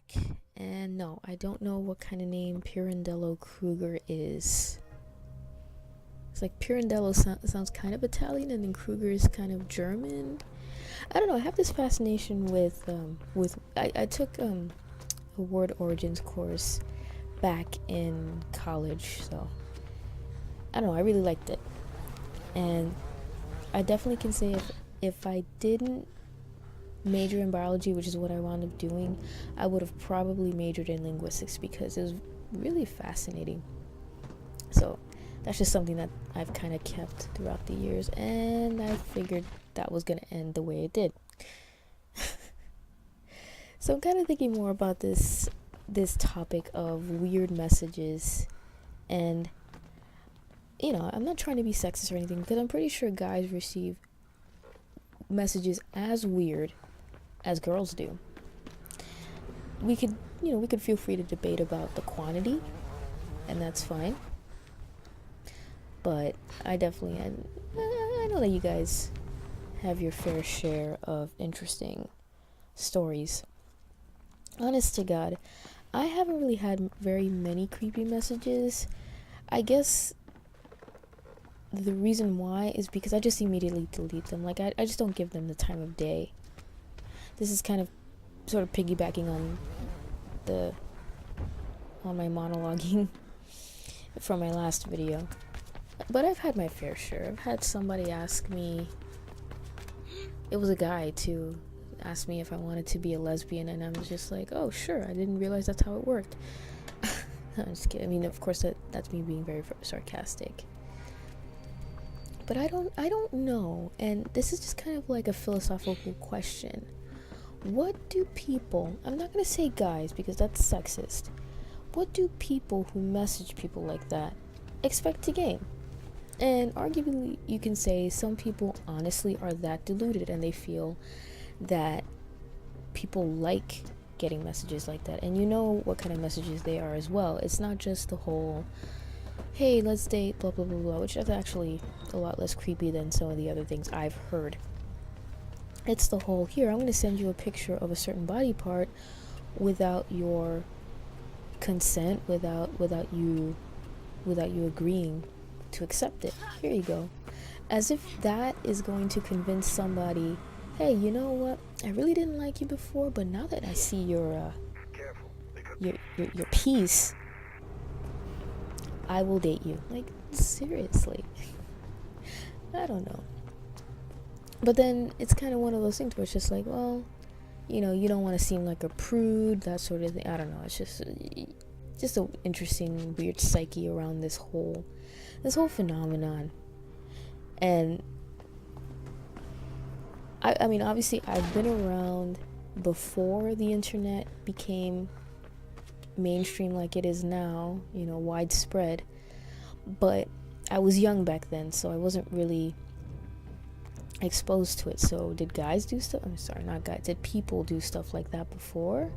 back. And no, I don't know what kind of name Pirandello Kruger is. It's like Pirandello sounds kind of Italian, and then Kruger is kind of German. I don't know. I have this fascination with I took a word origins course back in college, so I don't know. I really liked it, and I definitely can say if I didn't major in biology, which is what I wound up doing, I would have probably majored in linguistics because it was really fascinating. So that's just something that I've kind of kept throughout the years, and I figured that was going to end the way it did. So I'm kind of thinking more about this topic of weird messages, and I'm not trying to be sexist or anything, because I'm pretty sure guys receive messages as weird as girls do. We could feel free to debate about the quantity, and that's fine. But I know that you guys have your fair share of interesting stories. Honest to God, I haven't really had very many creepy messages. I guess the reason why is because I just immediately delete them. Like, I just don't give them the time of day. This is kind of sort of piggybacking on my monologuing from my last video. But I've had my fair share. I've had somebody ask me, it was a guy too, asked me if I wanted to be a lesbian, and I was just like, oh sure, I didn't realize that's how it worked. I'm just kidding. I mean, of course that's me being very sarcastic. But I don't know, and this is just kind of like a philosophical question. What do people, I'm not gonna say guys because that's sexist, what do people who message people like that expect to gain? And arguably you can say some people honestly are that deluded and they feel that people like getting messages like that, and you know what kind of messages they are as well. It's not just the whole, hey, let's date, blah blah blah blah, which is actually a lot less creepy than some of the other things I've heard. It's the whole, here, I'm going to send you a picture of a certain body part without your consent, without you agreeing to accept it. Here you go. As if that is going to convince somebody, hey, you know what? I really didn't like you before, but now that I see your piece, I will date you. Like, seriously. I don't know. But then it's kind of one of those things where it's just like, well, you don't want to seem like a prude, that sort of thing. I don't know. It's just an interesting, weird psyche around this whole phenomenon. And I mean, obviously, I've been around before the internet became mainstream like it is now, widespread. But I was young back then, so I wasn't really exposed to it. So did guys do stuff? I'm sorry, not guys. Did people do stuff like that before?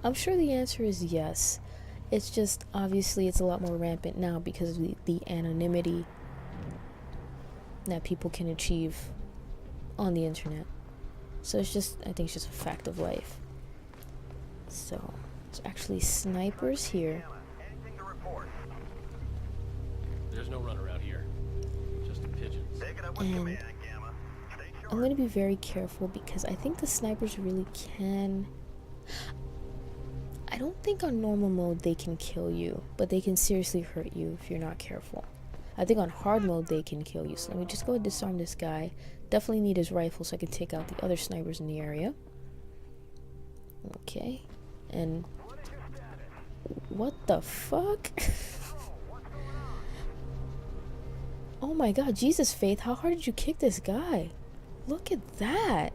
I'm sure the answer is yes. It's just, obviously, it's a lot more rampant now because of the anonymity that people can achieve on the internet. So I think it's just a fact of life. So there's actually snipers here. There's no run around here. Just pigeons. And I'm going to be very careful because I think the snipers really can. I don't think on normal mode they can kill you, but they can seriously hurt you if you're not careful. I think on hard mode they can kill you. So let me just go and disarm this guy. Definitely need his rifle so I can take out the other snipers in the area. Okay. And what the fuck? Oh my god, Jesus, Faith, how hard did you kick this guy? Look at that.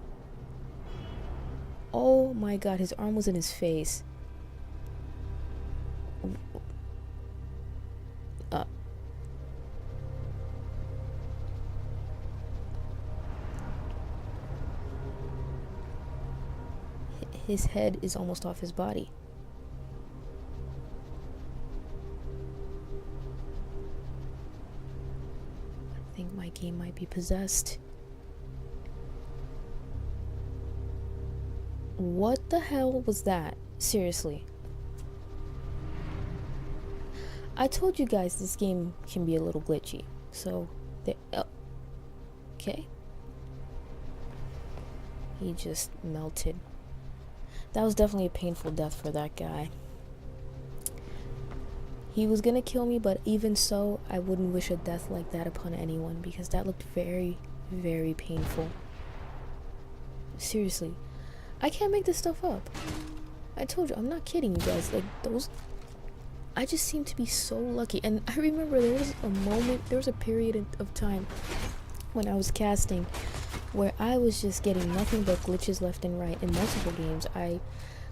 Oh my god, his arm was in his face. His head is almost off his body. I think my game might be possessed. What the hell was that? Seriously. I told you guys this game can be a little glitchy. So, okay. He just melted. That was definitely a painful death for that guy. He was gonna kill me, but even so, I wouldn't wish a death like that upon anyone because that looked very, very painful. Seriously. I can't make this stuff up. I told you, I'm not kidding you guys. Like, those... I just seem to be so lucky. And I remember there was a period of time when I was casting where I was just getting nothing but glitches left and right in multiple games. I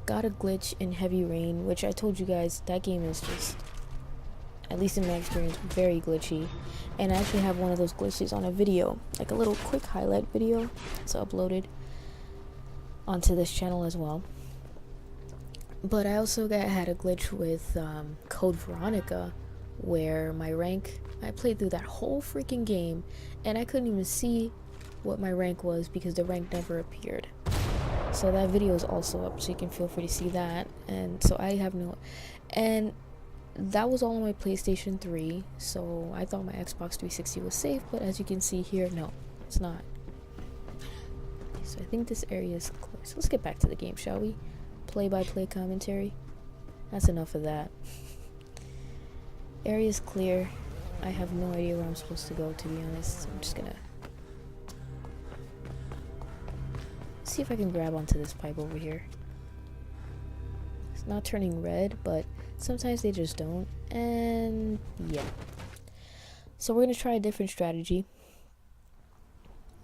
got a glitch in Heavy Rain, which I told you guys, that game is just, at least in my experience, very glitchy. And I actually have one of those glitches on a video, like a little quick highlight video. It's uploaded onto this channel as well. But I also had a glitch with Code Veronica, where my rank, I played through that whole freaking game and I couldn't even see what my rank was because the rank never appeared. So that video is also up, so you can feel free to see that. And so I have no, and that was all on my PlayStation 3, so I thought my Xbox 360 was safe, but as you can see here, no, it's not. So I think this area is clear. So let's get back to the game, shall we? Play-by-play commentary. That's enough of that. Area's clear. I have no idea where I'm supposed to go, to be honest. I'm just gonna see if I can grab onto this pipe over here. It's not turning red, but sometimes they just don't. And yeah. So we're gonna try a different strategy.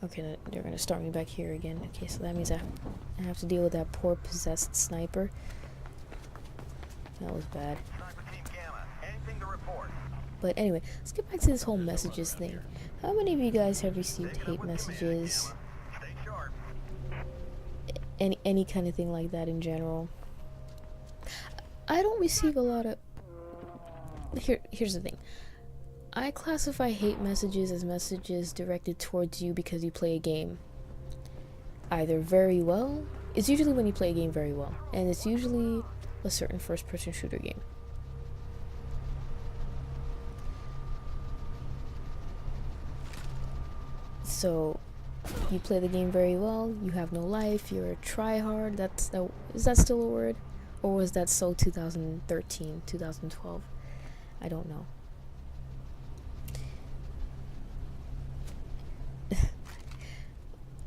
Okay, they're gonna start me back here again. Okay, so that means I have to deal with that poor possessed sniper. That was bad. But anyway, let's get back to this whole messages thing. How many of you guys have received hate messages? Any kind of thing like that in general? I don't receive a lot of... Here's the thing. I classify hate messages as messages directed towards you because you play a game either very well. It's usually when you play a game very well, and it's usually a certain first-person shooter game. So you play the game very well, you have no life, you're a tryhard. Is that still a word? Or was that so 2013, 2012? I don't know.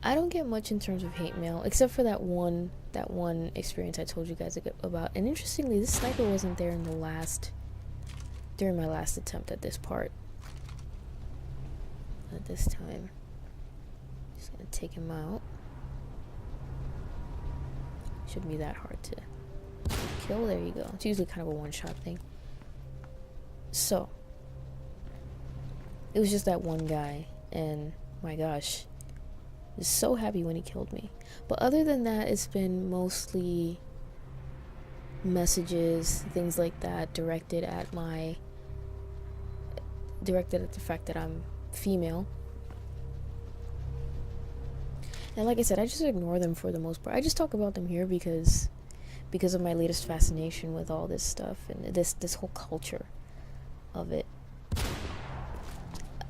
I don't get much in terms of hate mail, except for that one experience I told you guys about. And interestingly, this sniper wasn't there during my last attempt at this part. At this time. Just gonna take him out. Shouldn't be that hard to kill. There you go. It's usually kind of a one-shot thing. So, it was just that one guy, and my gosh, I was so happy when he killed me. But other than that, it's been mostly messages, things like that, directed at the fact that I'm female. And like I said, I just ignore them for the most part. I just talk about them here because of my latest fascination with all this stuff and this whole culture of it.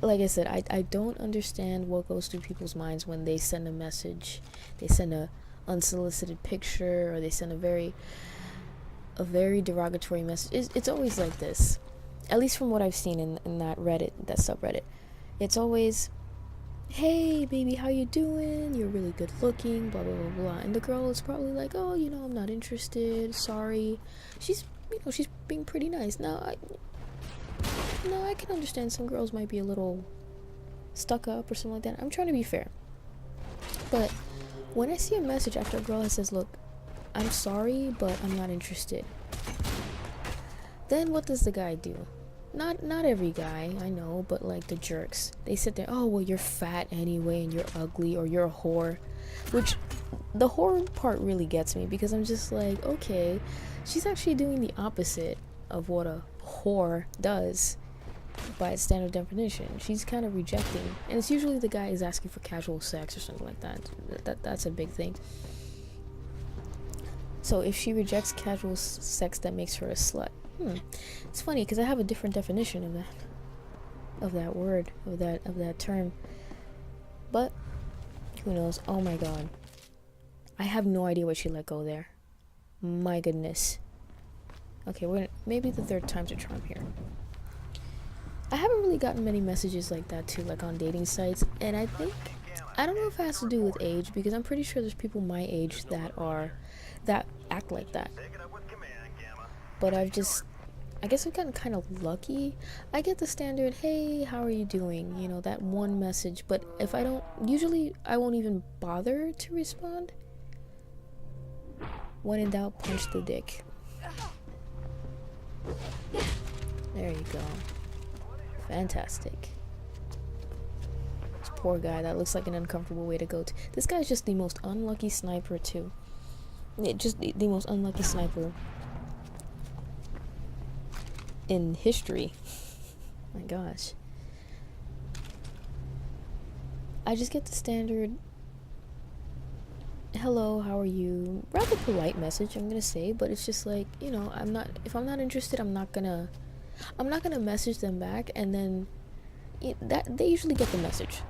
Like I said, I don't understand what goes through people's minds when they send a message, they send a unsolicited picture, or they send a very derogatory message. It's always like this, at least from what I've seen in that subreddit. It's always, hey baby, how you doing? You're really good looking, blah blah blah blah. And the girl is probably like, oh, I'm not interested, sorry. She's being pretty nice. Now I can understand some girls might be a little stuck up or something like that. I'm trying to be fair. But when I see a message after a girl that says, look, I'm sorry, but I'm not interested, then what does the guy do? Not every guy, I know, but like the jerks. They sit there, oh, well, you're fat anyway, and you're ugly, or you're a whore. Which, the whore part really gets me, because I'm just like, okay, she's actually doing the opposite of what a whore does by its standard definition. She's kind of rejecting, and it's usually the guy is asking for casual sex or something like that. That's a big thing. So if she rejects casual sex, that makes her a slut. It's funny because I have a different definition of that word, of that term. But who knows? Oh my god. I have no idea what she let go there. My goodness. Okay, we're gonna, maybe the third time's a charm here. I haven't really gotten many messages like that too, like on dating sites, and I don't know if it has to do with age, because I'm pretty sure there's people my age that act like that. But I guess I've gotten kind of lucky. I get the standard, hey, how are you doing? You know, that one message, but if I don't, usually I won't even bother to respond. When in doubt, punch the dick. There you go. Fantastic. This poor guy, that looks like an uncomfortable way to go to. This guy's just the most unlucky sniper too. Just the most unlucky sniper in history. My gosh. I just get the standard, hello, how are you? Rather polite message, I'm gonna say, but it's just like, you know, if I'm not interested, I'm not gonna message them back, and then that they usually get the message.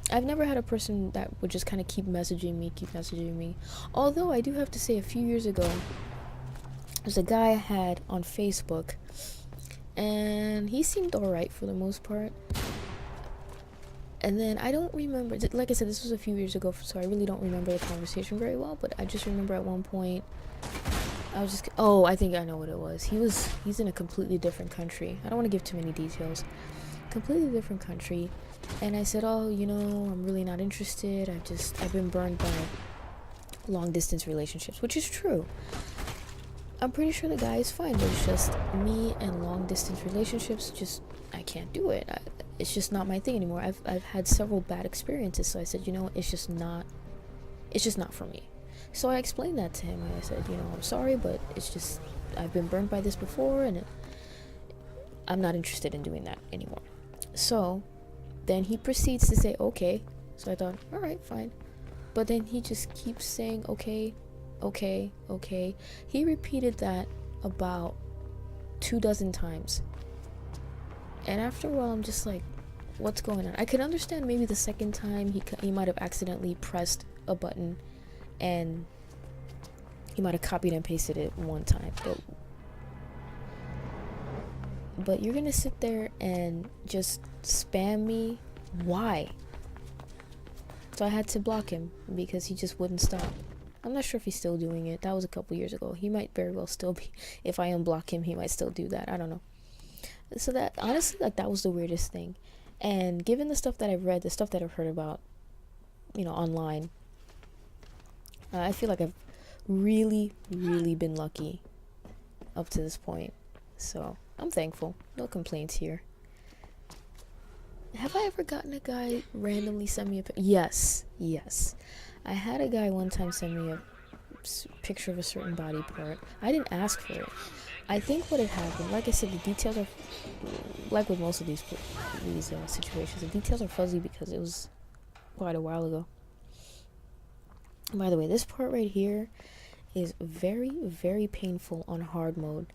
I've never had a person that would just kind of keep messaging me. Although I do have to say, a few years ago, there's a guy I had on Facebook, and he seemed alright for the most part. And then I don't remember, like I said, this was a few years ago, so I really don't remember the conversation very well, but I just remember at one point, I think I know what it was. He's in a completely different country. I don't want to give too many details. Completely different country. And I said, oh, you know, I'm really not interested. I've been burned by long distance relationships, which is true. I'm pretty sure the guy is fine, but it's just me and long distance relationships, I can't do it. It's just not my thing anymore. I've had several bad experiences, so I said, you know, it's just not for me. So I explained that to him, and I said, you know, I'm sorry, but it's just, I've been burned by this before, and I'm not interested in doing that anymore. So then he proceeds to say, okay. So I thought, all right, fine. But then he just keeps saying, okay. He repeated that about 24 times. And after a while, I'm just like, what's going on? I could understand maybe the second time he might have accidentally pressed a button, and he might have copied and pasted it one time. But you're gonna sit there and just spam me? Why? So I had to block him because he just wouldn't stop. I'm not sure if he's still doing it. That was a couple years ago. He might very well still be. If I unblock him, he might still do that. I don't know. So that, honestly, like, that was the weirdest thing. And given the stuff that I've read, the stuff that I've heard about, you know, online, I feel like I've really been lucky up to this point. So I'm thankful. No complaints here. Have I ever gotten a guy randomly send me a picture? Yes. I had a guy one time send me a picture of a certain body part. I didn't ask for it. I think what had happened, like I said, the details are, like with most of these situations, the details are fuzzy because it was quite a while ago. And by the way, this part right here is very painful on hard mode.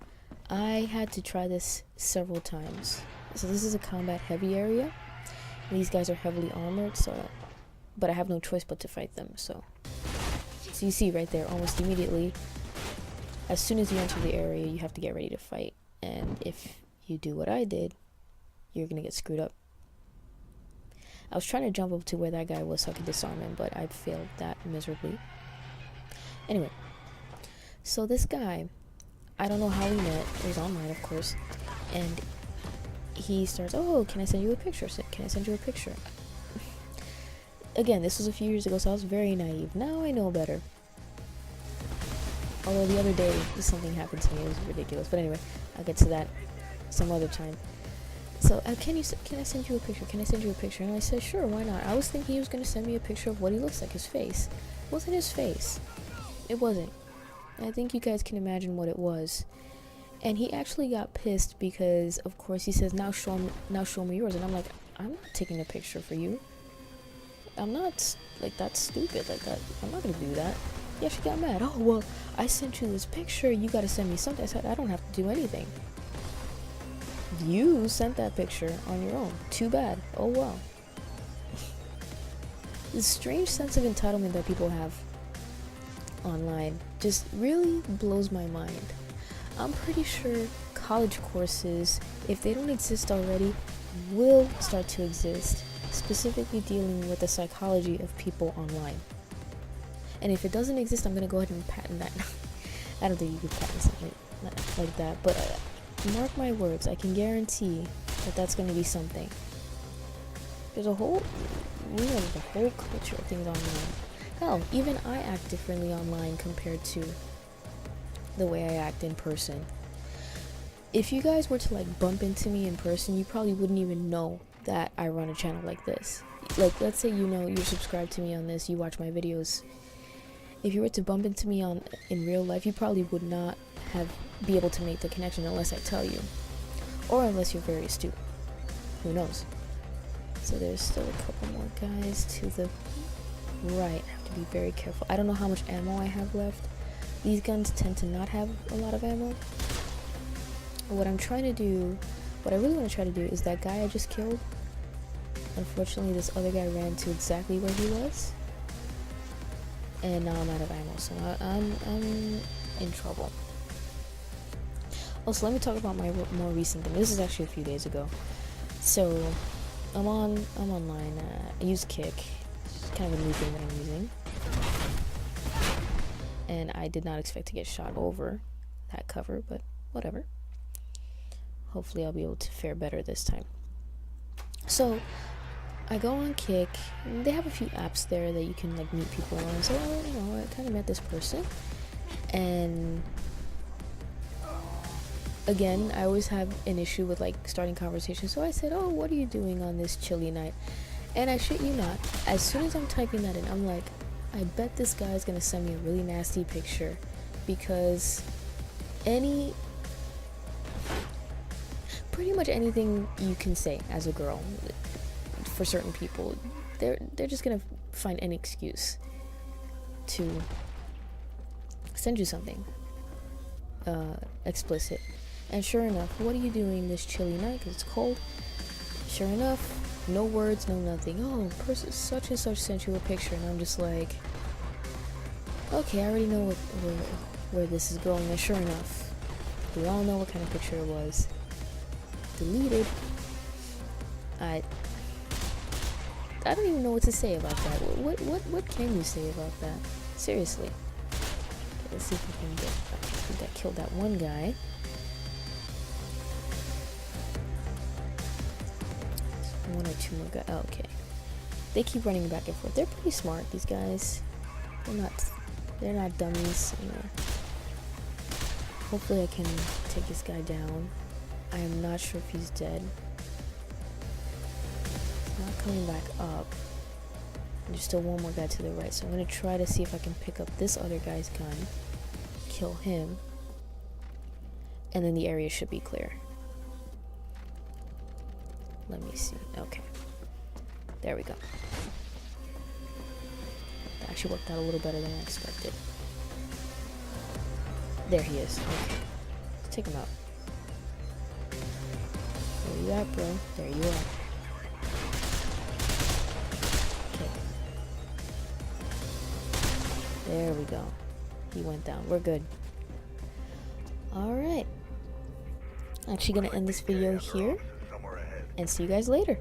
I had to try this several times. So this is a combat heavy area. These guys are heavily armored, but I have no choice but to fight them. So you see right there, almost immediately, as soon as you enter the area, you have to get ready to fight. And if you do what I did, you're gonna get screwed up. I was trying to jump up to where that guy was so I could disarm him, but I failed that miserably. Anyway, so this guy, I don't know how we met. It was online, of course. And he starts, oh, can I send you a picture? Can I send you a picture? Again, this was a few years ago, so I was very naive. Now I know better. Although the other day, something happened to me. It was ridiculous. But anyway, I'll get to that some other time. So, can I send you a picture? Can I send you a picture? And I said, sure, why not? I was thinking he was going to send me a picture of what he looks like, his face. It wasn't his face. It wasn't. I think you guys can imagine what it was. And he actually got pissed because, of course, he says, now show me yours. And I'm like, I'm not taking a picture for you. I'm not, like, that's stupid. Like, that, I'm not going to do that. Yeah, she got mad. Oh, well, I sent you this picture. You gotta send me something. I said, I don't have to do anything. You sent that picture on your own. Too bad. Oh, well. This strange sense of entitlement that people have online just really blows my mind. I'm pretty sure college courses, if they don't exist already, will start to exist, specifically dealing with the psychology of people online. And if it doesn't exist, I'm gonna go ahead and patent that. I don't think you could patent something like that, but mark my words, I can guarantee that that's gonna be something. We have a whole culture of things online. Hell, even I act differently online compared to the way I act in person. If you guys were to like bump into me in person, you probably wouldn't even know that I run a channel like this. Like, let's say you're subscribed to me on this, you watch my videos. If you were to bump into me in real life, you probably would not be able to make the connection unless I tell you, or unless you're very astute. Who knows? So there's still a couple more guys to the right. I have to be very careful. I don't know how much ammo I have left. These guns tend to not have a lot of ammo. What I really want to try to do is that guy I just killed. Unfortunately, this other guy ran to exactly where he was, and now I'm out of ammo, so I'm in trouble. Also, let me talk about my more recent thing. This is actually a few days ago. So I'm online. I use Kick. It's kind of a new thing that I'm using, and I did not expect to get shot over that cover, but whatever. Hopefully I'll be able to fare better this time. So I go on Kick, and they have a few apps there that you can like meet people on. So I kind of met this person, and again, I always have an issue with like starting conversations. So I said, "Oh, what are you doing on this chilly night?" And I shit you not, as soon as I'm typing that in, I'm like, I bet this guy's gonna send me a really nasty picture, because pretty much anything you can say as a girl, for certain people, they're just gonna find any excuse to send you something explicit. And sure enough, what are you doing this chilly night? Because it's cold. Sure enough, no words, no nothing. Oh, person such and such sent you a picture, and I'm just like, okay, I already know where this is going. And sure enough, we all know what kind of picture it was. Deleted. I don't even know what to say about that. What can you say about that? Seriously. Okay, let's see if we can get. I think I killed that one guy. One or two more guys. Oh, okay. They keep running back and forth. They're pretty smart, these guys. They're not dummies. Hopefully I can take this guy down. I am not sure if he's dead. He's not coming back up. And there's still one more guy to the right, so I'm gonna try to see if I can pick up this other guy's gun, kill him, and then the area should be clear. Let me see. Okay. There we go. That actually worked out a little better than I expected. There he is. Okay. Let's take him out. Where you at, bro? There you are. Okay. There we go. He went down. We're good. Alright. Actually gonna end this video here, and see you guys later.